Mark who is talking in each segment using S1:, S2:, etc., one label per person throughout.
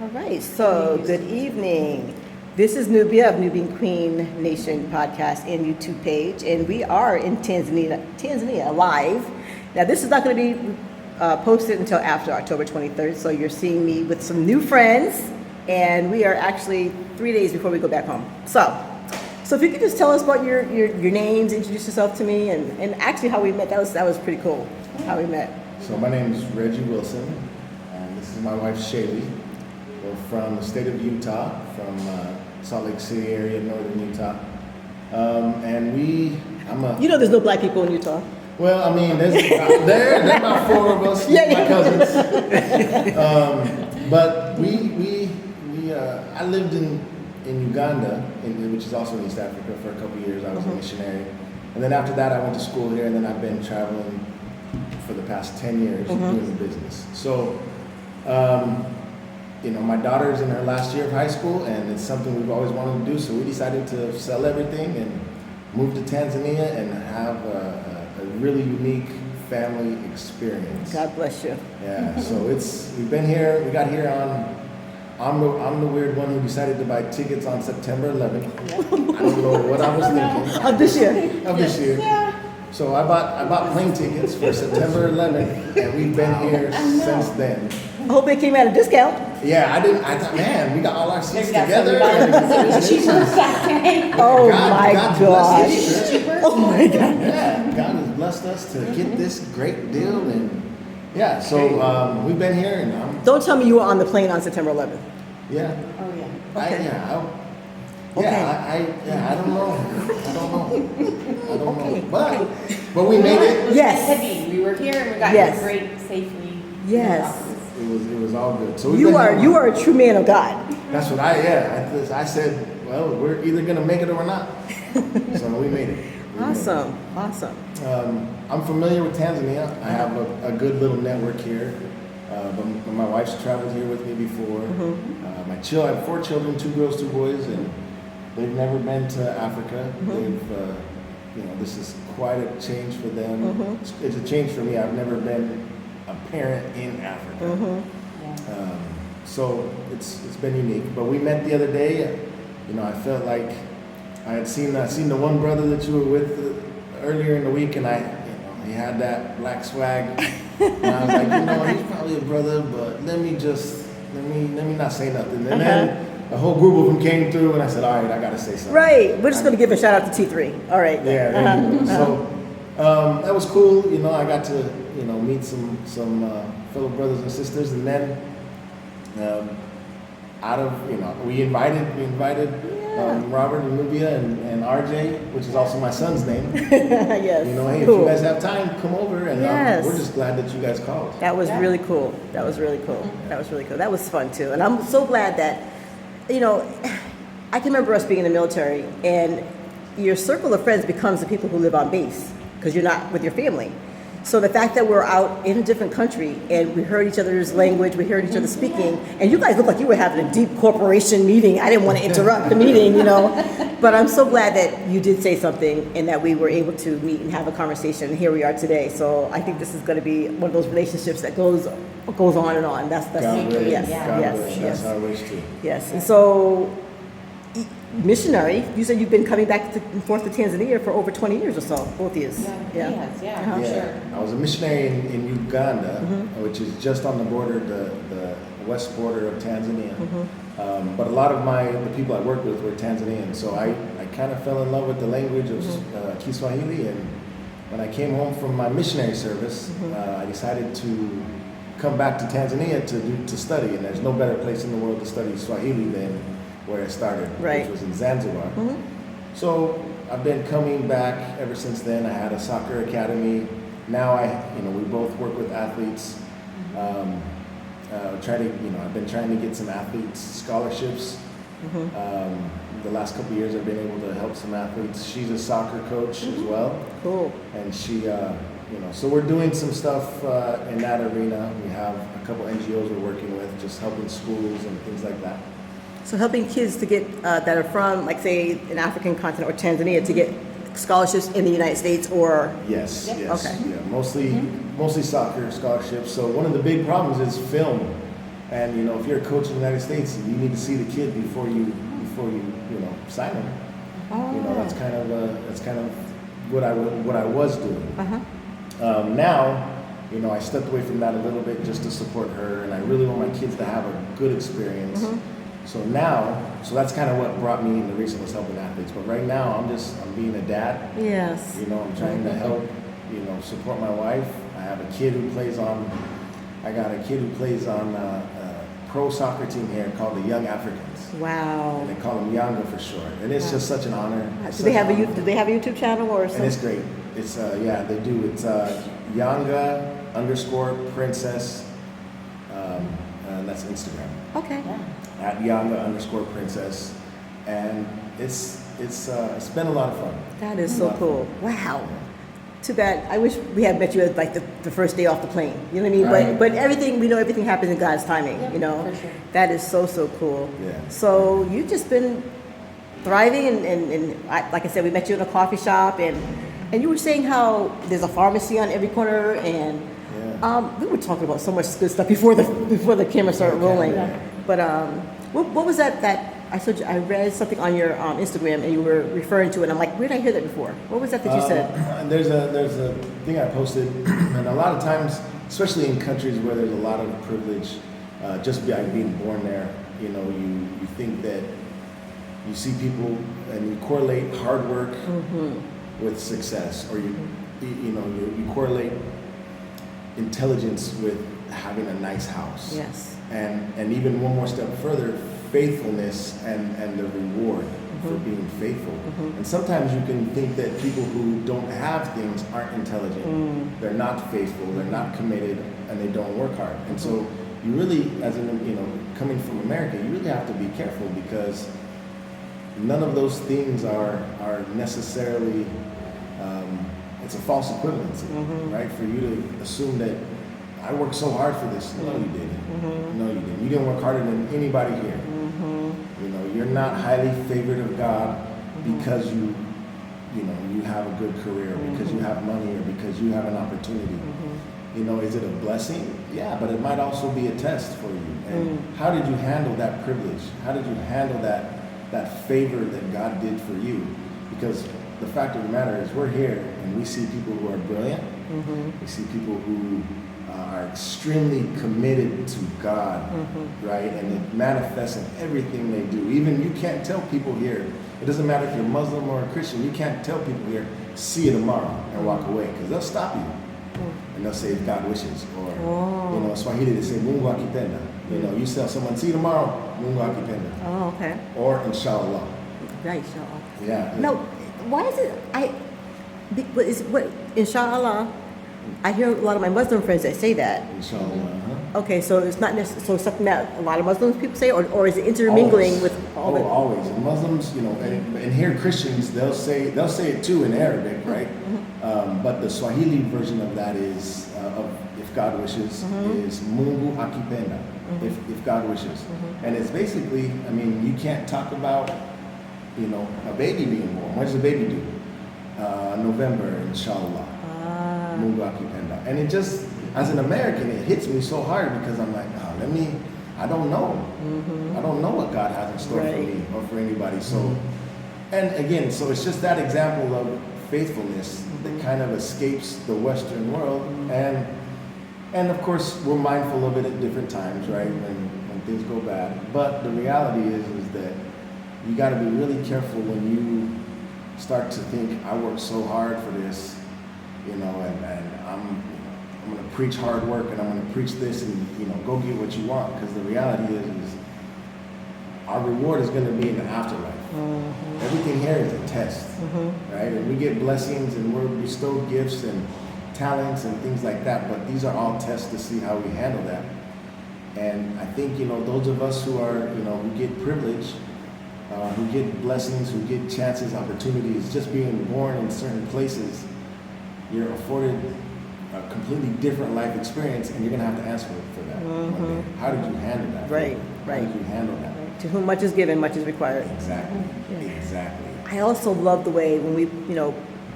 S1: All right, so good evening. This is Nubia of Nubian Queen Nation podcast and YouTube page, and we are in Tanzania live. Now, this is not going to be posted until after October 23rd, so you're seeing me with some new friends, and we are actually 3 days before we go back home. So if you could just tell us about your names, introduce yourself to me, and actually how we met. That was pretty cool, how we met.
S2: So my name is Reggie Wilson, and this is my wife Shaylee. We're from the state of Utah, from Salt Lake City area, northern Utah.
S1: There's no black people in Utah.
S2: Well, I mean, there's about four of us, my cousins. But I lived in Uganda, which is also in East Africa, for a couple of years. I was a missionary. And then after that, I went to school here, and then I've been traveling for the past 10 years doing the business. So, my daughter's in her last year of high school, and it's something we've always wanted to do. So we decided to sell everything and move to Tanzania and have a really unique family experience.
S1: God bless you.
S2: Yeah. So we've been here. We got here I'm the weird one who decided to buy tickets on September 11th. I don't know what I was thinking.
S1: Of this year.
S2: This year. Yeah. So I bought plane tickets for September 11th, and we've been here since then.
S1: I hope it came at a discount.
S2: Yeah, I thought, man, we got all our seats together.
S1: Oh my gosh. Oh my God.
S2: Yeah, God has blessed us to get this great deal, and yeah, so we've been here, and
S1: don't tell me you were on the plane on September 11th.
S2: Yeah.
S1: Oh yeah.
S2: Okay. I don't know. But we made it.
S1: Yes.
S3: We were here and we got here great safely.
S1: Yes.
S2: It was all good. So
S1: you are a true man of God.
S2: That's what I said, well, we're either gonna make it or we're not. So we made it.
S1: Awesome.
S2: I'm familiar with Tanzania. I have a good little network here. But my wife's traveled here with me before. I have 4 children, 2 girls, 2 boys, and they've never been to Africa. This is quite a change for them. It's a change for me. I've never been a parent in Africa. So it's been unique. But we met the other day. I felt like I had seen the one brother that you were with earlier in the week, and he had that black swag. And I was like, he's probably a brother, but let me not say nothing. And then a whole group of them came through, and I said, all right, I got to say something.
S1: Right. We're just going to give a shout out to T3. All right.
S2: Yeah. There you go. So that was cool. I got to meet some fellow brothers and sisters, and then we invited Robert and Nubia and RJ, which is also my son's name.
S1: Yes.
S2: Hey, if you guys have time, come over, and we're just glad that you guys called.
S1: That was really cool. That was fun too, and I'm so glad that I can remember us being in the military, and your circle of friends becomes the people who live on base because you're not with your family. So the fact that we're out in a different country and we heard each other's language, we heard each other speaking, and you guys look like you were having a deep corporation meeting. I didn't want to interrupt the meeting, but I'm so glad that you did say something and that we were able to meet and have a conversation. And here we are today. So I think this is going to be one of those relationships that goes on and on. That's
S2: That's how I wish to.
S1: Yes, and so. Missionary, you said you've been coming back and forth to Tanzania for over 20 years or so, both of you.
S3: Yeah. Sure.
S2: I was a missionary in Uganda, which is just on the border, the west border of Tanzania. But a lot of the people I worked with were Tanzanian, so I kind of fell in love with the language of Kiswahili, and when I came home from my missionary service, I decided to come back to Tanzania to study, and there's no better place in the world to study Swahili than where I started, which was in Zanzibar. So I've been coming back ever since then. I had a soccer academy. Now we both work with athletes. I've been trying to get some athletes scholarships. The last couple of years I've been able to help some athletes. She's a soccer coach as well.
S1: Cool.
S2: And she, so we're doing some stuff in that arena. We have a couple NGOs we're working with, just helping schools and things like that.
S1: So helping kids to get that are from, like, say, an African continent or Tanzania to get scholarships in the United States, or?
S2: Yes.
S1: Okay.
S2: Yeah, mostly soccer scholarships. So one of the big problems is film. And you know, if you're a coach in the United States, you need to see the kid before you sign him.
S1: Oh.
S2: You know, that's kind of what I was doing.
S1: Uh-huh.
S2: Now, you know, I stepped away from that a little bit just to support her, and I really want my kids to have a good experience. So that's kind of what brought me in the race, was helping athletes. But right now, I'm being a dad.
S1: Yes.
S2: You know, I'm trying to help, you know, support my wife. I have a kid who plays on a pro soccer team here called the Young Africans.
S1: Wow.
S2: And they call them Yanga for short. And it's just such an honor.
S1: Do they have a YouTube channel or something?
S2: And it's great. It's they do. It's Yanga_princess. And that's Instagram.
S1: Okay.
S2: At Yanga_princess. And it's been a lot of fun.
S1: That is so cool. Wow. Too bad. I wish we had met you at like the first day off the plane. You know what I mean?
S2: Right.
S1: But everything happens in God's timing.
S3: Yeah,
S1: you know.
S3: for sure.
S1: That is so cool.
S2: Yeah.
S1: So you've just been thriving, and like I said, we met you in a coffee shop, and you were saying how there's a pharmacy on every corner, and we were talking about so much good stuff before the camera started rolling.
S2: Yeah.
S1: But what was that? I read something on your Instagram, and you were referring to it. And I'm like, where did I hear that before? What was that you said?
S2: There's a thing I posted, and a lot of times, especially in countries where there's a lot of privilege, just by being born there, you know, you think that you see people and you correlate hard work with success, or you correlate intelligence with having a nice house.
S1: Yes.
S2: And even one more step further, faithfulness and the reward for being faithful. And sometimes you can think that people who don't have things aren't intelligent. They're not faithful, they're not committed, and they don't work hard. And so you really, coming from America, you really have to be careful, because none of those things are necessarily, it's a false equivalency, right? For you to assume that I worked so hard for this. No, you didn't. No, you didn't. You didn't work harder than anybody here. You know, you're not highly favored of God because you have a good career, because you have money, or because you have an opportunity. You know, is it a blessing? Yeah, but it might also be a test for you. And how did you handle that privilege? How did you handle that favor that God did for you? Because the fact of the matter is, we're here and we see people who are brilliant. We see people who are extremely committed to God, right? And it manifests in everything they do. Even you can't tell people here, it doesn't matter if you're Muslim or a Christian, you can't tell people here, see you tomorrow, and walk away, because they'll stop you. And they'll say, if God wishes. Or, you know, in Swahili they say, Mungu akipenda. You know, you tell someone, see you tomorrow, Mungu akipenda.
S1: Oh, okay.
S2: Or inshallah.
S1: Right, inshallah.
S2: Yeah.
S1: No, why is it, inshallah, I hear a lot of my Muslim friends that say that.
S2: Inshallah.
S1: Okay, so it's not necessarily something that a lot of Muslims people say, or is it intermingling
S2: Always.
S1: with all the...
S2: Always. And Muslims, you know, and here Christians, they'll say it too in Arabic, right? But the Swahili version of that is, of if God wishes, is Mungu akipenda, if God wishes. And it's basically, I mean, you can't talk about, you know, a baby being born. When does a baby do? November, inshallah. Mungu akipenda. And it just, as an American, it hits me so hard, because I'm like, I don't know. I don't know what God has in store for me or for anybody. So, and again, so it's just that example of faithfulness that kind of escapes the Western world. And of course, we're mindful of it at different times, right? When things go bad. But the reality is that you got to be really careful when you start to think, I worked so hard for this, you know, and I'm going to preach hard work, and I'm going to preach this, and, you know, go get what you want. Because the reality is our reward is going to be in the afterlife. Everything here is a test, right? And we get blessings, and we're bestowed gifts and talents and things like that, but these are all tests to see how we handle that. And I think, you know, those of us who are, you know, who get privilege, who get blessings, who get chances, opportunities, just being born in certain places, you're afforded a completely different life experience, and you're going to have to answer for that one day. How did you handle that?
S1: Right.
S2: How did you handle that?
S1: Right. To whom much is given, much is required.
S2: Exactly. Exactly.
S1: I also love the way when we, you know,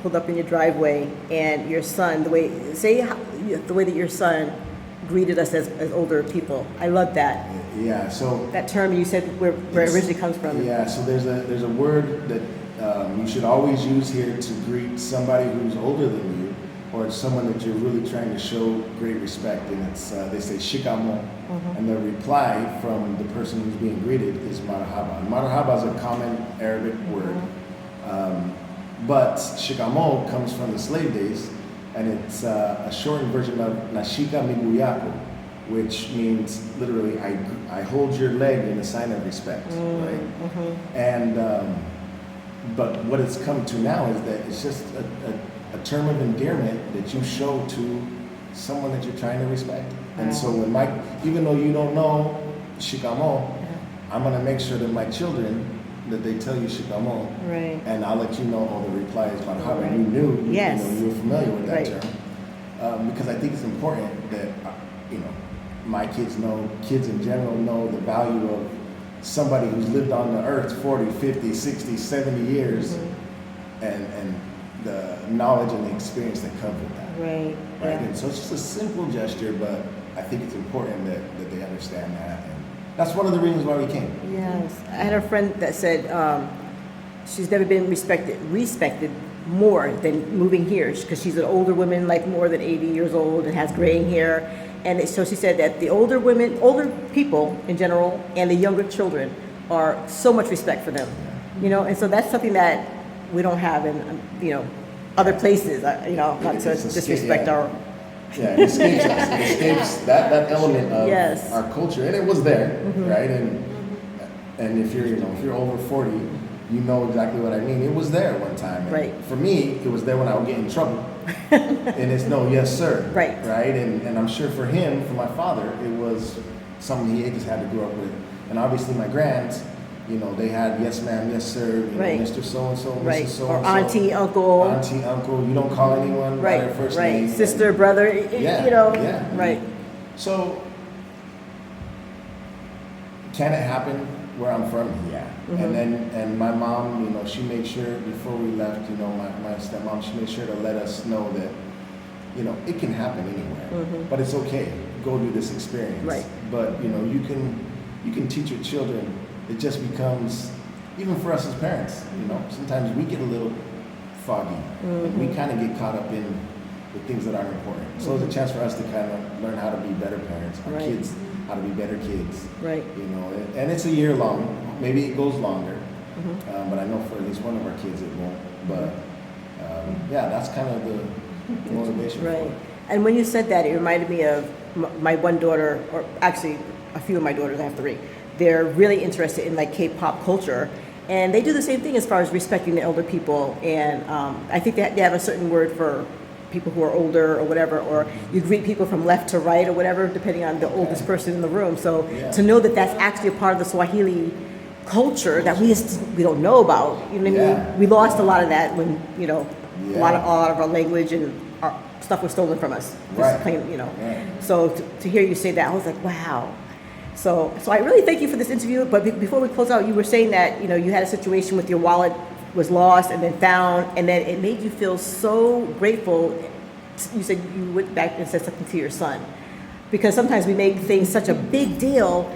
S1: pulled up in your driveway, and your son, the way that your son greeted us as older people. I love that.
S2: Yeah, so
S1: That term you said where it originally comes from.
S2: Yeah, so there's a word that you should always use here to greet somebody who's older than you, or someone that you're really trying to show great respect, and it's they say shikamo, and the reply from the person who's being greeted is marhaba. And marhaba is a common Arabic word, but shikamo comes from the slave days, and it's a shortened version of nashika miguyako, which means literally I hold your leg in a sign of respect, right? And but what it's come to now is that it's just a term of endearment that you show to someone that you're trying to respect. And so when even though you don't know shikamo, I'm gonna make sure that my children that they tell you shikamo,
S1: Right.
S2: and I'll let you know. The reply is marhaba. Right. You knew,
S1: Yes.
S2: you were familiar with that
S1: Right.
S2: term, because I think it's important that my kids know, kids in general know the value of somebody who's lived on the earth 40, 50, 60, 70 years, and the knowledge and the experience that comes with that.
S1: Right.
S2: Right.
S1: Yeah.
S2: And so it's just a simple gesture, but I think it's important that they understand that. And that's one of the reasons why we came.
S1: Yes. I had a friend that said she's never been respected more than moving here, because she's an older woman, like more than 80 years old, and has graying hair. And so she said that the older people in general, and the younger children are so much respect for them, and so that's something that we don't have in, other places, not to disrespect our.
S2: Yeah, it escapes us. It escapes that element of
S1: Yes.
S2: our culture, and it was there, right? And if you're over 40, you know exactly what I mean. It was there one time. And
S1: Right.
S2: for me, it was there when I would get in trouble. And it's no, yes, sir.
S1: Right.
S2: Right. And I'm sure for him, for my father, it was something he just had to grow up with. And obviously my grands, they had yes, ma'am, yes, sir,
S1: Right.
S2: Mr. So-and-so,
S1: Right.
S2: Mrs. So-and-so.
S1: Or auntie, uncle.
S2: Auntie, uncle. You don't call anyone by their first name.
S1: Sister, brother,
S2: Yeah.
S1: Right.
S2: So, can it happen where I'm from? Yeah. And my mom, she made sure before we left, my stepmom, she made sure to let us know that, it can happen anywhere, but it's okay. Go do this experience.
S1: Right.
S2: But, you can teach your children. It just becomes, even for us as parents, sometimes we get a little foggy, and we kind of get caught up in the things that aren't important. So it's a chance for us to kind of learn how to be better parents, our
S1: Right.
S2: kids, how to be better kids.
S1: Right.
S2: And it's a year long. Maybe it goes longer, but I know for at least one of our kids it won't. But that's kind of the motivation. For
S1: Right.
S2: it.
S1: And when you said that, it reminded me of my one daughter, or actually a few of my daughters. I have 3. They're really interested in like K-pop culture, and they do the same thing as far as respecting the elder people. And I think they have a certain word for people who are older or whatever, or you greet people from left to right or whatever, depending on the oldest person in the room. So to know that that's actually a part of the Swahili culture that we don't know about. You know what I mean? We lost a lot of that when a lot of our language and our stuff was stolen from us.
S2: Right.
S1: Plain,
S2: Right.
S1: So to hear you say that, I was like, wow. So I really thank you for this interview. But before we close out, you were saying that you had a situation with your wallet was lost and then found, and then it made you feel so grateful. You said you went back and said something to your son, because sometimes we make things such a big deal.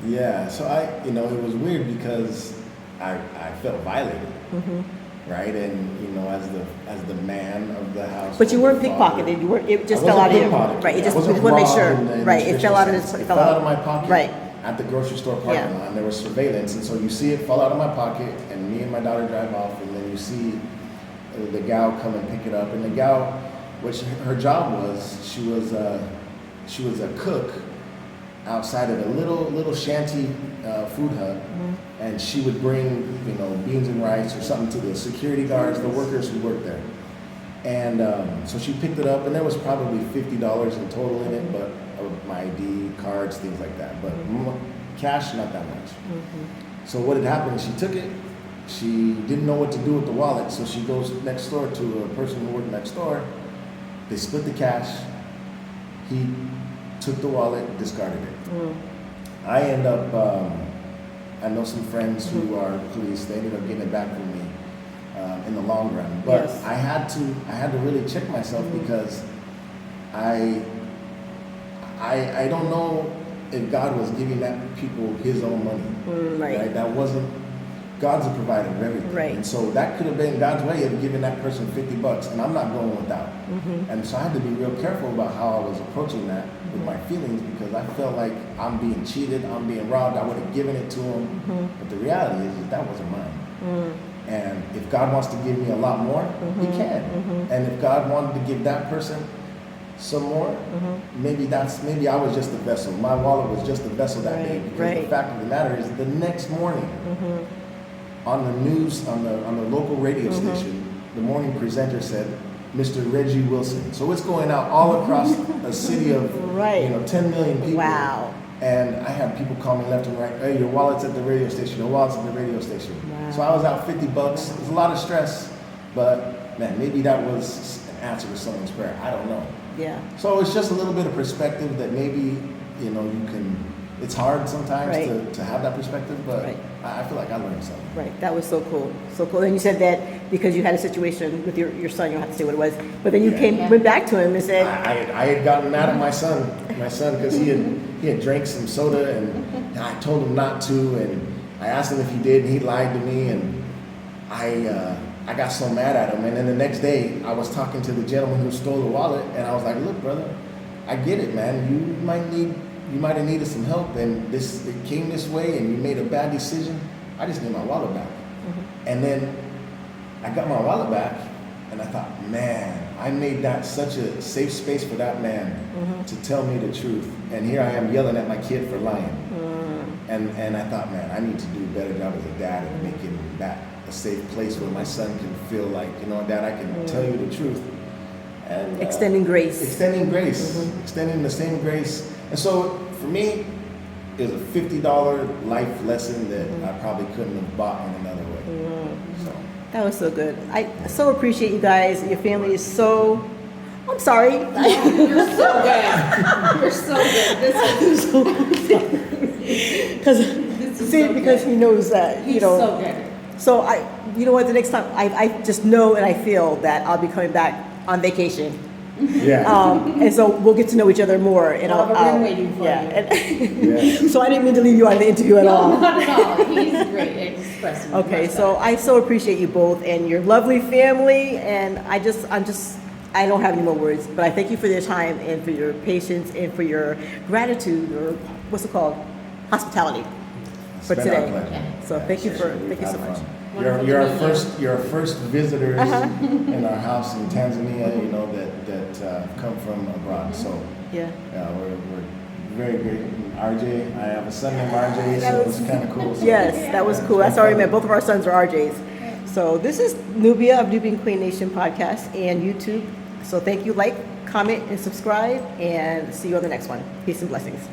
S2: Yeah. So it was weird because I felt violated. Right, and as the man of the house.
S1: But you weren't pickpocketed. You weren't. It just fell out of you. Right. It just. We want to make sure. Right. It fell out of his.
S2: It fell out of my pocket.
S1: Right.
S2: At the grocery store parking lot, and there was surveillance, and so you see it fall out of my pocket, and me and my daughter drive off, and then you see the gal come and pick it up, and the gal, which her job was, she was a cook outside of a little shanty food hut, and she would bring beans and rice or something to the security guards, the workers who worked there. And so she picked it up, and there was probably $50 in total in it, but my ID, cards, things like that. But cash, not that much. So what had happened, she took it. She didn't know what to do with the wallet, so she goes next door to a person who worked next door. They split the cash. He took the wallet, discarded it. I end up, I know some friends who are police. They ended up getting it back from me in the long run. But
S1: Yes.
S2: I had to really check myself because I I don't know if God was giving that people his own money.
S1: Right.
S2: That wasn't, God's a provider of everything.
S1: Right.
S2: And so that could have been God's way of giving that person $50, and I'm not going without. And so I had to be real careful about how I was approaching that with my feelings, because I felt like I'm being cheated, I'm being robbed, I would have given it to him. But the reality is that wasn't mine. And if God wants to give me a lot more, he can. And if God wanted to give that person some more, maybe I was just a vessel. My wallet was just a vessel that day. Because the fact of the matter is, the next morning, on the news, on the local radio station, the morning presenter said, Mr. Reggie Wilson. So it's going out all across a city of 10 million people.
S1: Wow.
S2: And I had people call me left and right, hey, your wallet's at the radio station, your wallet's at the radio station.
S1: Wow.
S2: So I was out $50. It was a lot of stress, but man, maybe that was an answer to someone's prayer. I don't know.
S1: Yeah.
S2: So it's just a little bit of perspective that maybe, you can, it's hard sometimes to have that perspective, but I feel like I learned something.
S1: Right. That was so cool. So cool. And you said that because you had a situation with your son, you don't have to say what it was, but then you went back to him and said,
S2: I had gotten mad at my son, because he had drank some soda, and I told him not to, and I asked him if he did, and he lied to me, and I got so mad at him. And then the next day, I was talking to the gentleman who stole the wallet, and I was like, look, brother, I get it, man. You might have needed some help, and it came this way, and you made a bad decision. I just need my wallet back. And then I got my wallet back, and I thought, man, I made that such a safe space for that man to tell me the truth. And here I am yelling at my kid for lying. And I thought, man, I need to do a better job as a dad of making that a safe place where my son can feel like, Dad, I can tell you the truth. And
S1: extending grace.
S2: Extending the same grace. And so for me, it was a $50 life lesson that I probably couldn't have bought in another way. So.
S1: That was so good. I so appreciate you guys. Your family is so. I'm sorry.
S3: You're so good. You're so good. This is
S1: because he knows that
S3: He's so good.
S1: So you know what? The next time I just know and I feel that I'll be coming back on vacation.
S2: Yeah.
S1: And so we'll get to know each other more. And
S3: I'll be waiting for you.
S1: And So I didn't mean to leave you out of the interview at all.
S3: No, not at all. He's great at expressing.
S1: Okay, so I so appreciate you both and your lovely family, and I don't have any more words, but I thank you for your time and for your patience and for your gratitude, or what's it called? Hospitality for today. So thank you so much.
S2: You're our first visitors in our house in Tanzania, that come from abroad. So we're very great. RJ, I have a son named RJ, so it was kind of cool. So
S1: Yes, that was cool. That's already met. Both of our sons are RJs. So this is Nubia of Nubian Queen Nation podcast and YouTube. So thank you, comment, and subscribe, and see you on the next one. Peace and blessings.